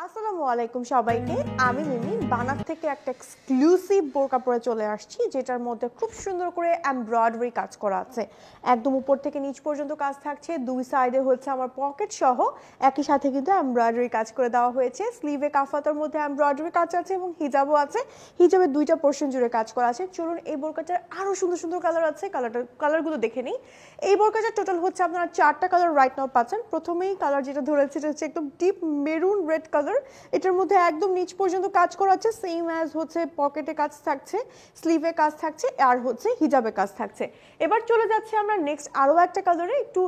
আসসালামু আলাইকুম সবাইকে। আমি মিমি বানার থেকে একটা এক্সক্লুসিভ বোরকা পরে চলে আসছি, যেটার মধ্যে খুব সুন্দর করে এমব্রয়ডারি কাজ করা আছে। একদম উপর থেকে নিচ পর্যন্ত কাজ থাকছে, দুই সাইডে হচ্ছে আমার পকেট সহ একই সাথে কিন্তু এমব্রয়ডারি কাজ করে দেওয়া হয়েছে। স্লিভে কাফাতার মধ্যে এমব্রয়ডারি কাজ আছে এবং হিজাবও আছে। হিজাবের দুইটা পোর্শন জুড়ে কাজ করা আছে। চলুন এই বোরকাটার আরও সুন্দর সুন্দর কালার আছে, কালারগুলো দেখে নিই। এই বোরকাটার টোটাল হচ্ছে আপনারা 4টা কালার রাইট নাও পাচ্ছেন। প্রথমেই কালার যেটা ধরেছে এটা হচ্ছে একদম ডিপ মেরুন রেড কালার। এটার মধ্যে একদম নিচ পর্যন্ত কাজ করা আছে, সেম অ্যাজ হচ্ছে পকেটে কাজ থাকছে, স্লিভে কাজ থাকছে, আর হচ্ছে হিজাবে কাজ থাকছে। এবার চলে যাচ্ছে আমরা নেক্সট আরও একটা কালারে, একটু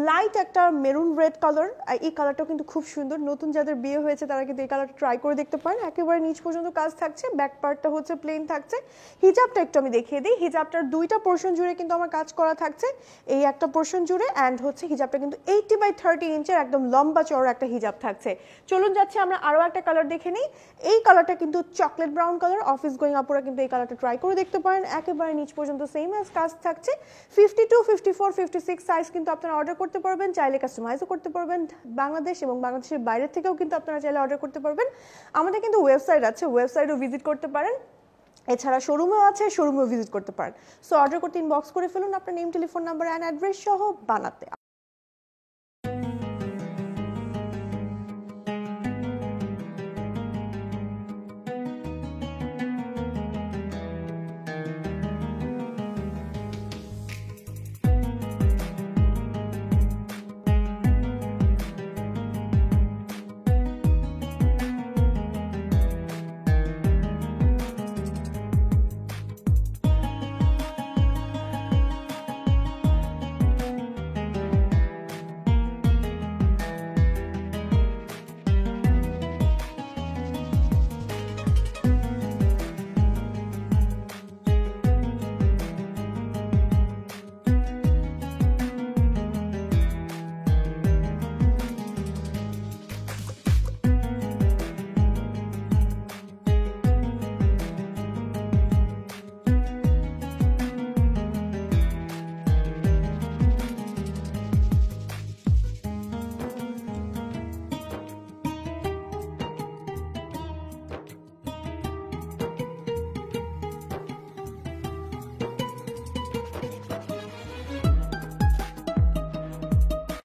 লাইট একটা মেরুন রেড কালার। এই কালারটাও কিন্তু খুব সুন্দর। নতুন যাদের বিয়ে হয়েছে তারা কিন্তু এই কালারটা ট্রাই করে দেখতে পারেন। একেবারে নিচ পর্যন্ত কাজ থাকছে, ব্যাক পার্টটা হচ্ছে প্লেন থাকছে। হিজাবটা একটু আমি দেখিয়ে দিই। হিজাবটার দুইটা পোর্শন জুড়ে কিন্তু আমার কাজ করা থাকছে, এই একটা পোর্শন জুড়ে, অ্যান্ড হচ্ছে হিজাবটা কিন্তু 80/30 ইঞ্চের একদম লম্বা চওড়া একটা হিজাব থাকছে। চলুন যাচ্ছে আমরা আরও একটা কালার দেখে নিই। এই কালারটা কিন্তু chocolate brown colour. Office going আপুরা কিন্তু এই কালারটা ট্রাই করে দেখতে পারেন। একেবারে নিচ পর্যন্ত সেম অ্যাজ কাজ থাকছে। 52, 54, 56 সাইজ কিন্তু আপনারা অর্ডার করতে পারবেন, চাইলে কাস্টমাইজও করতে পারবেন। বাংলাদেশ এবং বাংলাদেশের বাইরে থেকেও কিন্তু আপনারা চাইলে অর্ডার করতে পারবেন। আমাদের কিন্তু ওয়েবসাইট আছে, ওয়েবসাইটও ভিজিট করতে পারেন। এছাড়া শোরুমেও আছে, শোরুমেও ভিজিট করতে পারেন। সো অর্ডার করতে ইনবক্স করে ফেলুন আপনার name, telephone number and address সহ বানাতে।